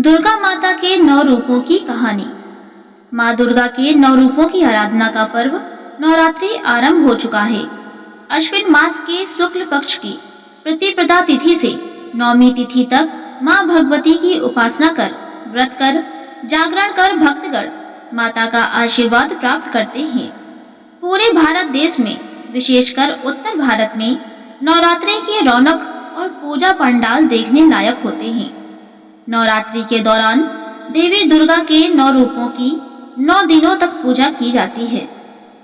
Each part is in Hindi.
दुर्गा माता के 9 रूपों की कहानी। माँ दुर्गा के 9 रूपों की आराधना का पर्व नवरात्रि आरंभ हो चुका है। अश्विन मास के शुक्ल पक्ष की प्रतिपदा तिथि से नौमी तिथि तक माँ भगवती की उपासना कर, व्रत कर, जागरण कर भक्तगण माता का आशीर्वाद प्राप्त करते हैं। पूरे भारत देश में, विशेषकर उत्तर भारत में नवरात्रि की रौनक और पूजा पंडाल देखने लायक होते हैं। नवरात्रि के दौरान देवी दुर्गा के 9 रूपों की 9 दिनों तक पूजा की जाती है।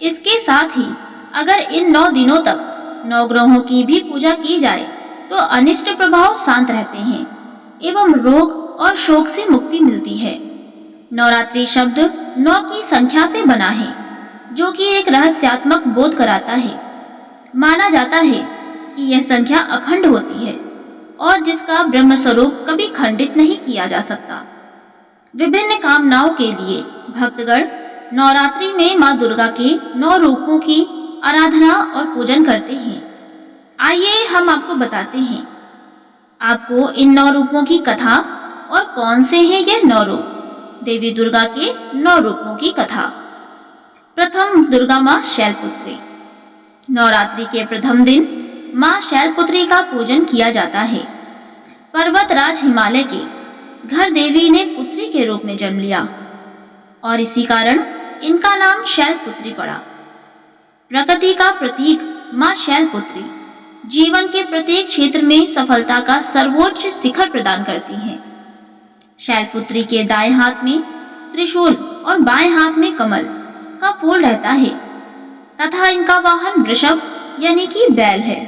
इसके साथ ही अगर इन 9 दिनों तक 9 ग्रहों की भी पूजा की जाए तो अनिष्ट प्रभाव शांत रहते हैं एवं रोग और शोक से मुक्ति मिलती है। नवरात्रि शब्द 9 की संख्या से बना है, जो कि एक रहस्यात्मक बोध कराता है। माना जाता है कि यह संख्या अखंड होती है और जिसका ब्रह्म स्वरूप कभी खंडित नहीं किया जा सकता। विभिन्न कामनाओं के लिए भक्तगण नवरात्रि में माँ दुर्गा के 9 रूपों की आराधना और पूजन करते हैं। आइए हम आपको बताते हैं आपको इन 9 रूपों की कथा और कौन से हैं ये 9 रूप। देवी दुर्गा के 9 रूपों की कथा। प्रथम, दुर्गा माँ शैलपुत्री। नवरात्रि के प्रथम दिन माँ शैलपुत्री का पूजन किया जाता है। पर्वतराज हिमालय के घर देवी ने पुत्री के रूप में जन्म लिया और इसी कारण इनका नाम शैलपुत्री पड़ा। प्रकृति का प्रतीक माँ शैलपुत्री जीवन के प्रत्येक क्षेत्र में सफलता का सर्वोच्च शिखर प्रदान करती हैं। शैलपुत्री के दाएं हाथ में त्रिशूल और बाएं हाथ में कमल का फूल रहता है तथा इनका वाहन वृषभ यानी कि बैल है।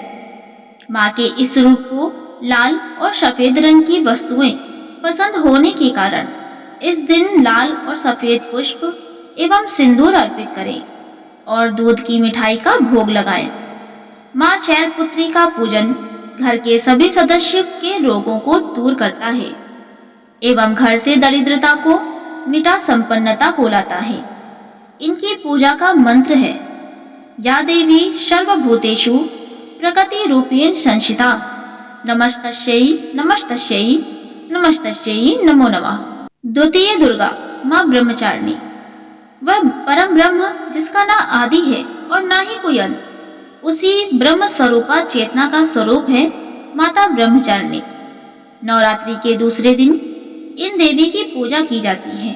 माँ के इस रूप को लाल और सफेद रंग की वस्तुएं पसंद होने के कारण इस दिन लाल और सफेद पुष्प एवं सिंदूर अर्पित करें और दूध की मिठाई का भोग लगाएं। माँ शैलपुत्री का पूजन घर के सभी सदस्य के रोगों को दूर करता है एवं घर से दरिद्रता को मिटा संपन्नता को लाता है। इनकी पूजा का मंत्र है, या देवी सर्वभूतेषु प्रकृति रूपेण संस्थिता नमस्तस्यै नमस्तस्यै नमस्तस्यै नमो नमः। द्वितीय, दुर्गा माँ ब्रह्मचारिणी। वह परम ब्रह्म जिसका ना आदि है और ना ही कोई अंत, उसी ब्रह्म स्वरूपा चेतना का स्वरूप है माता ब्रह्मचारिणी। नवरात्रि के दूसरे दिन इन देवी की पूजा की जाती है।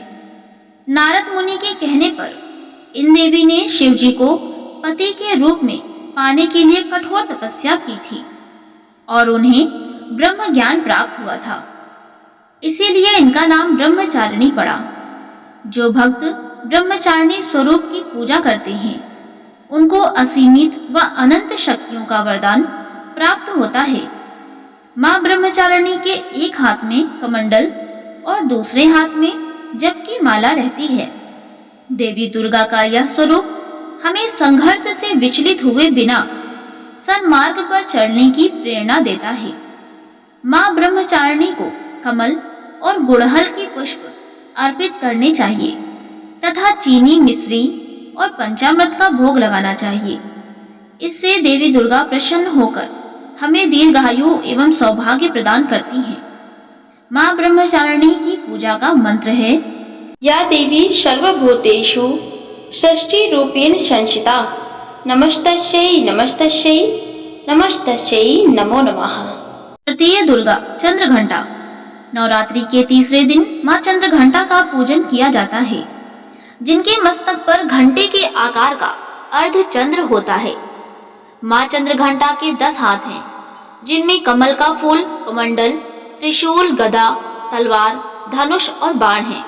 नारद मुनि के कहने पर इन देवी ने शिव जी को पति के रूप में पाने के लिए कठोर तपस्या की थी और उन्हें ब्रह्म ज्ञान प्राप्त हुआ था। इसीलिए इनका नाम ब्रह्मचारिणी पड़ा। जो भक्त ब्रह्मचारिणी स्वरूप की पूजा करते हैं उनको असीमित व अनंत शक्तियों का वरदान प्राप्त होता है। माँ ब्रह्मचारिणी के एक हाथ में कमंडल और दूसरे हाथ में जप की माला रहती है। देवी दुर्गा का यह स्वरूप हमें संघर्ष से विचलित हुए बिना सन्मार्ग पर चलने की प्रेरणा देता है। माँ ब्रह्मचारिणी को कमल और गुड़हल के पुष्प अर्पित करने चाहिए तथा चीनी, मिश्री और पंचामृत का भोग लगाना चाहिए। इससे देवी दुर्गा प्रसन्न होकर हमें दीर्घायु एवं सौभाग्य प्रदान करती हैं। माँ ब्रह्मचारिणी की पूजा का मंत्र है, या देवी सर्वभूतेषु षष्ठी रूपेण संस्थिता नमस्तस्यै नमस्तस्यै नमस्तस्यै नमो नमः। तृतीय, दुर्गा चंद्रघंटा। नवरात्रि के तीसरे दिन माँ चंद्रघंटा का पूजन किया जाता है, जिनके मस्तक पर घंटे के आकार का अर्धचंद्र होता है। माँ चंद्रघंटा के 10 हाथ हैं, जिनमें कमल का फूल, कमंडल, त्रिशूल, गदा, तलवार, धनुष और बाण है।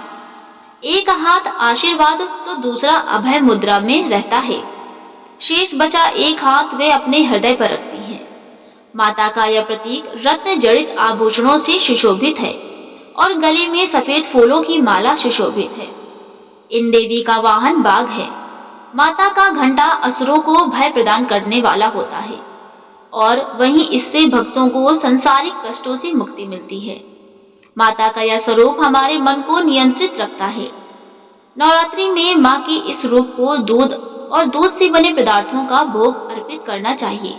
एक हाथ आशीर्वाद तो दूसरा अभय मुद्रा में रहता है। शेष बचा एक हाथ वे अपने हृदय पर रखती हैं। माता का यह प्रतीक रत्न जड़ित आभूषणों से सुशोभित है और गले में सफेद फूलों की माला सुशोभित है। इन देवी का वाहन बाघ है। माता का घंटा असुरों को भय प्रदान करने वाला होता है और वहीं इससे भक्तों को संसारिक कष्टों से मुक्ति मिलती है। माता का यह स्वरूप हमारे मन को नियंत्रित रखता है। नवरात्रि में माँ के इस रूप को दूध और दूध से बने पदार्थों का भोग अर्पित करना चाहिए।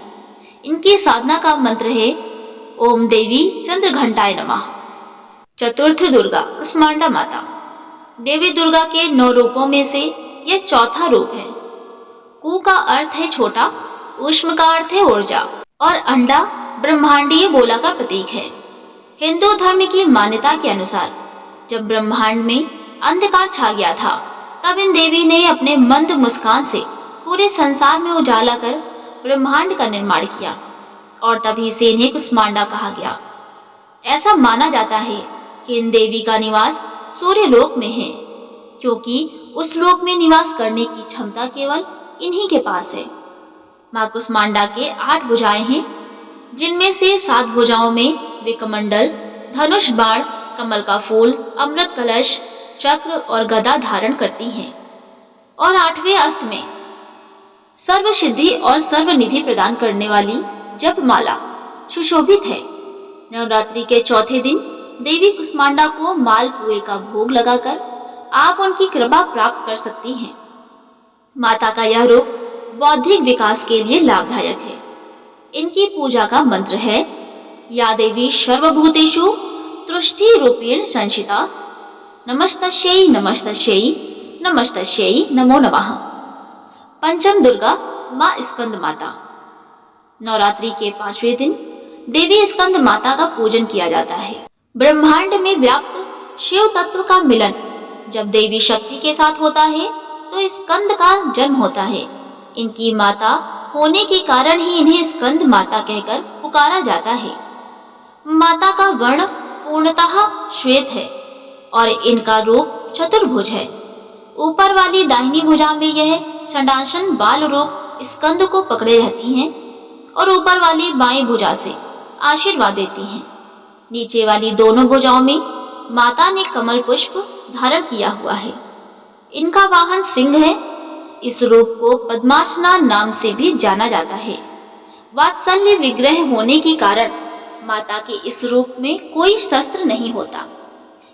इनकी साधना का मंत्र है, ओम देवी चंद्रघंटाय नमः। चतुर्थ दुर्गा कुष्मांडा माता। देवी दुर्गा के 9 रूपों में से यह चौथा रूप है। कु का अर्थ है छोटा, ऊष्म का अर्थ है ऊर्जा और अंडा ब्रह्मांडीय गोला का प्रतीक है। हिंदू धर्म की मान्यता के अनुसार जब ब्रह्मांड में अंधकार छा गया था, तब इन देवी ने अपने मंद मुस्कान से पूरे संसार में उजाला कर ब्रह्मांड का निर्माण किया और तभी से इन्हें कुष्मांडा कहा गया। ऐसा माना जाता है कि इन देवी का निवास सूर्य लोक में है, क्योंकि उस लोक में निवास करने की क्षमता केवल इन्हीं के पास है। मां कुष्मांडा के 8 भुजाएं हैं, जिनमें से 7 भुजाओं में वे कमंडल, धनुष, बाण, कमल का फूल, अमृत कलश, चक्र और गदा धारण करती हैं और 8वें अस्त में सर्व सिद्धि और सर्वनिधि प्रदान करने वाली जपमाला सुशोभित है। नवरात्रि के चौथे दिन देवी कुष्मांडा को मालपुए का भोग लगाकर आप उनकी कृपा प्राप्त कर सकती हैं। माता का यह रूप बौद्धिक विकास के लिए लाभदायक है। इनकी पूजा का मंत्र है, या देवी सर्वभूतेषु तुष्टि रूपेण संस्थिता, नमस्तस्यै नमस्तस्यै नमस्तस्यै नमो नमः। पंचम दुर्गा मां स्कंद माता। नवरात्रि के 5वें दिन देवी स्कंद माता का पूजन किया जाता है। ब्रह्मांड में व्याप्त शिव तत्व का मिलन जब देवी शक्ति के साथ होता है तो स्कंद का जन्म होता है। इनकी माता होने के कारण ही इन्हें स्कंद माता कहकर पुकारा जाता है। माता का वर्ण पूर्णतः श्वेत है और इनका रूप चतुर्भुज है। ऊपर वाली दाहिनी भुजा में यह षडासन बाल रूप स्कंद को पकड़े रहती हैं और ऊपर वाली बाईं भुजा से आशीर्वाद देती हैं। नीचे वाली दोनों भुजाओं में माता ने कमल पुष्प धारण किया हुआ है। इनका वाहन सिंह है। इस रूप को पद्मासना नाम से भी जाना जाता है। वात्सल्य विग्रह होने के कारण माता के इस रूप में कोई शस्त्र नहीं होता।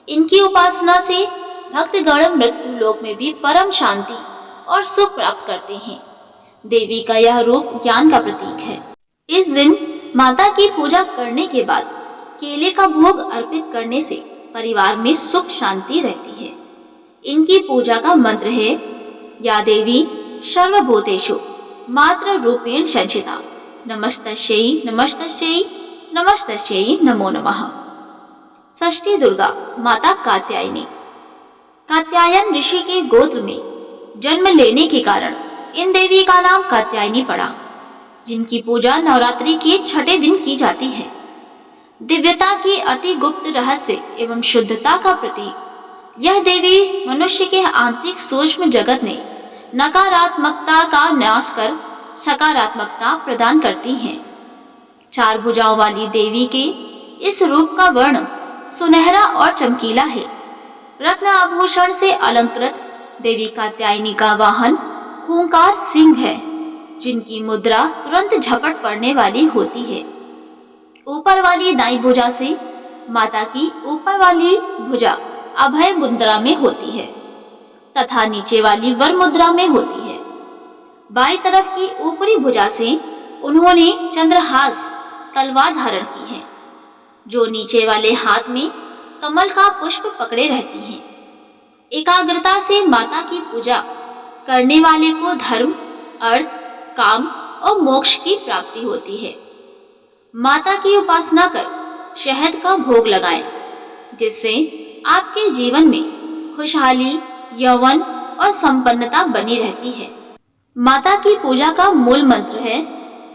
इनकी उपासना से भक्तगण मृत्यु लोक में भी परम शांति और सुख प्राप्त करते हैं। देवी का यह रूप ज्ञान का प्रतीक है। इस दिन माता की पूजा करने के बाद केले का भोग अर्पित करने से परिवार में सुख शांति रहती है। इनकी पूजा का मंत्र है, या देवी सर्वभूतेषु मात्र रूपेण संस्थिता, नमस्तस्यै नमस्तस्यै नमस्तस्यै नमो नमः। षष्ठी दुर्गा माता कात्यायनी। कात्यायन ऋषि के गोत्र में जन्म लेने के कारण इन देवी का नाम कात्यायनी पड़ा, जिनकी पूजा नवरात्रि के 6ठे दिन की जाती है। दिव्यता की अति गुप्त रहस्य एवं शुद्धता का प्रतीक यह देवी मनुष्य के आंतरिक सूक्ष्म जगत में नकारात्मकता का नाश कर सकारात्मकता प्रदान करती हैं। 4 भुजाओं वाली देवी के इस रूप का वर्ण सुनहरा और चमकीला है। रत्न आभूषण से अलंकृत देवी कात्यायनी का वाहन हुंकार सिंह है, जिनकी मुद्रा तुरंत झपट पड़ने वाली होती है। ऊपर वाली दाईं भुजा से माता की ऊपर वाली भुजा अभय मुद्रा में होती है तथा नीचे वाली वर मुद्रा में होती है। बाईं तरफ की ऊपरी भुजा से उन्होंने चंद्रहास तलवार धारण की है, जो नीचे वाले हाथ में कमल का पुष्प पकड़े रहती हैं। एकाग्रता से माता की पूजा करने वाले को धर्म, अर्थ, काम और मोक्ष की प्राप्ति होती है। माता की उपासना कर शहद का भोग लगाएं, जिससे आपके जीवन में खुशहाली, यौवन और संपन्नता बनी रहती है। माता की पूजा का मूल मंत्र है,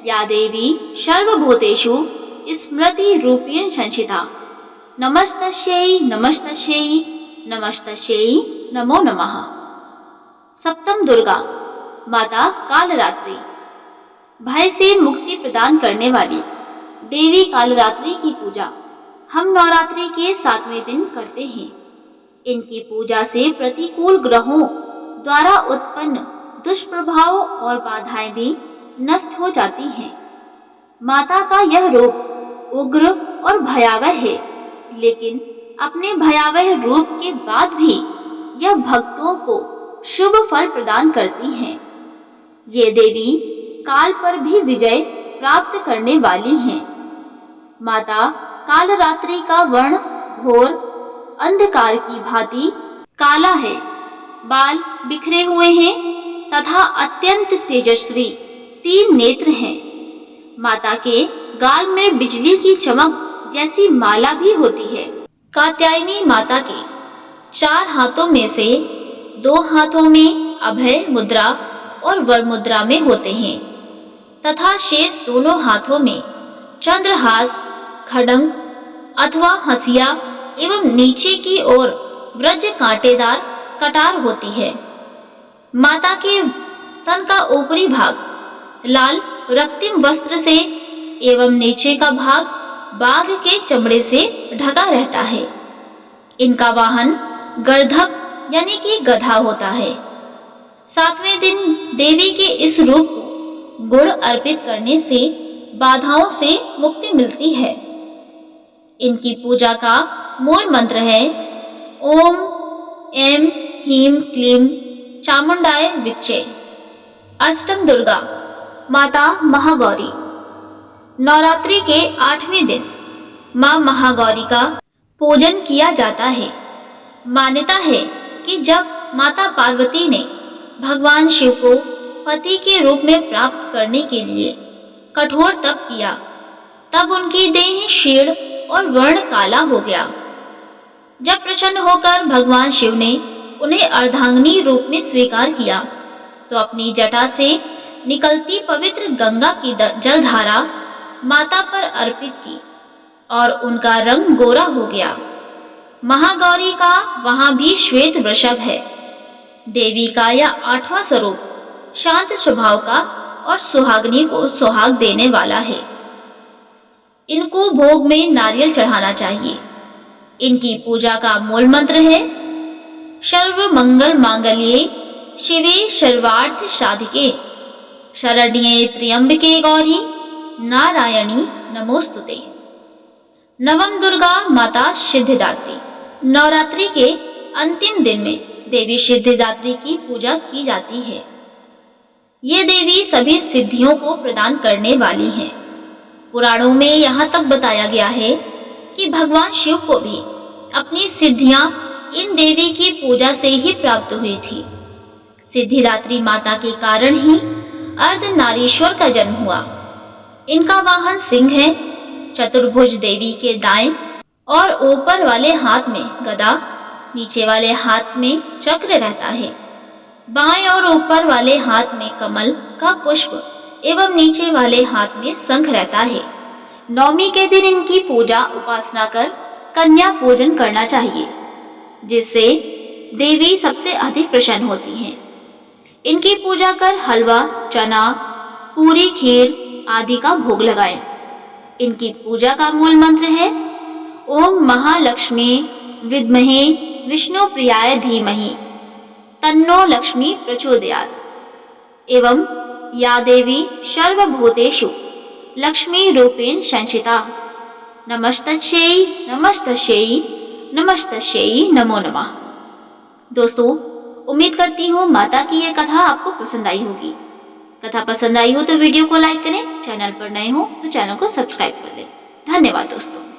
या देवी सर्वभूतेषु स्मृति रूपेण संस्थिता, नमस्तस्यै नमस्तस्यै नमस्तस्यै नमो नमः। सप्तम दुर्गा माता कालरात्रि। भय से मुक्ति प्रदान करने वाली देवी कालरात्रि की पूजा हम नवरात्रि के 7वें दिन करते हैं। इनकी पूजा से प्रतिकूल ग्रहों द्वारा उत्पन्न दुष्प्रभाव और बाधाएं भी नष्ट हो जाती हैं। माता का यह रूप उग्र और भयावह है, लेकिन अपने भयावह रूप के बाद भी यह भक्तों को शुभ फल प्रदान करती हैं। ये देवी काल पर भी विजय प्राप्त करने वाली हैं। माता कालरात्रि का वर्ण घोर अंधकार की भांति काला है, बाल बिखरे हुए हैं तथा अत्यंत तेजस्वी 3 नेत्र हैं। माता के गाल में बिजली की चमक जैसी माला भी होती है। कात्यायनी माता के 4 हाथों में से 2 हाथों में अभय मुद्रा और वर मुद्रा में होते हैं तथा शेष दोनों हाथों में चंद्रहास, खड्ग अथवा हंसिया एवं नीचे की ओर वज्र कांटेदार कटार होती है। माता के तन का ऊपरी भाग लाल रक्तिम वस्त्र से एवं नीचे का भाग बाघ के चमड़े से ढका रहता है। इनका वाहन गर्धक यानी कि गधा होता है। 7वें दिन देवी के इस रूप को गुड़ अर्पित करने से बाधाओं से मुक्ति मिलती है। इनकी पूजा का मूल मंत्र है ओम ऐं ह्रीं क्लीं चामुंडाय विच्चे। अष्टम दुर्गा माता महागौरी। नवरात्रि के 8वें दिन मां महागौरी का पूजन किया जाता है। मान्यता है कि जब माता पार्वती ने भगवान शिव को पति के रूप में प्राप्त करने के लिए कठोर तप किया, तब उनकी देह क्षीण और वर्ण काला हो गया। जब प्रसन्न होकर भगवान शिव ने उन्हें अर्धांगिनी रूप में स्वीकार किया, तो अपनी जटा से निकलती पवित्र गंगा की जलधारा माता पर अर्पित की और उनका रंग गोरा हो गया। महागौरी का वहां भी श्वेत वृषभ है। देवी का यह 8वां स्वरूप शांत स्वभाव का और सुहागिनी को सुहाग देने वाला है। इनको भोग में नारियल चढ़ाना चाहिए। इनकी पूजा का मूल मंत्र है सर्व मंगल मांगल्ये शिवे सर्वार्थ साधिके शरण्ये त्र्यंबके गौरी नारायणी नमोस्तुते। नवम दुर्गा माता सिद्धिदात्री। नवरात्रि के अंतिम दिन में देवी सिद्धिदात्री की पूजा की जाती है। ये देवी सभी सिद्धियों को प्रदान करने वाली हैं। पुराणों में यहाँ तक बताया गया है कि भगवान शिव को भी अपनी सिद्धियां इन देवी की पूजा से ही प्राप्त हुई थी। सिद्धिदात्री माता के कारण ही अर्धनारीश्वर का जन्म हुआ। इनका वाहन सिंह है। चतुर्भुज देवी के दाएं और ऊपर वाले हाथ में गदा, नीचे वाले हाथ में चक्र रहता है। बाएं और ऊपर वाले हाथ में कमल का पुष्प एवं नीचे वाले हाथ में शंख रहता है। नवमी के दिन इनकी पूजा उपासना कर कन्या पूजन करना चाहिए, जिससे देवी सबसे अधिक प्रसन्न होती हैं। इनकी पूजा कर हलवा, चना, पूरी, खीर आदि का भोग लगाएं। इनकी पूजा का मूल मंत्र है ओम महालक्ष्मी विद्महे विष्णु प्रियाय धीमहि तन्नो लक्ष्मी प्रचोदयात् एवं या देवी सर्वभूतेषु लक्ष्मी रूपेण संस्थिता नमस्तस्यै नमस्तस्यै नमस्तस्यै नमो नमः। दोस्तों, उम्मीद करती हूँ माता की ये कथा आपको पसंद आई होगी। कथा पसंद आई हो तो वीडियो को लाइक करें, चैनल पर नए हो तो चैनल को सब्सक्राइब कर लें। धन्यवाद दोस्तों।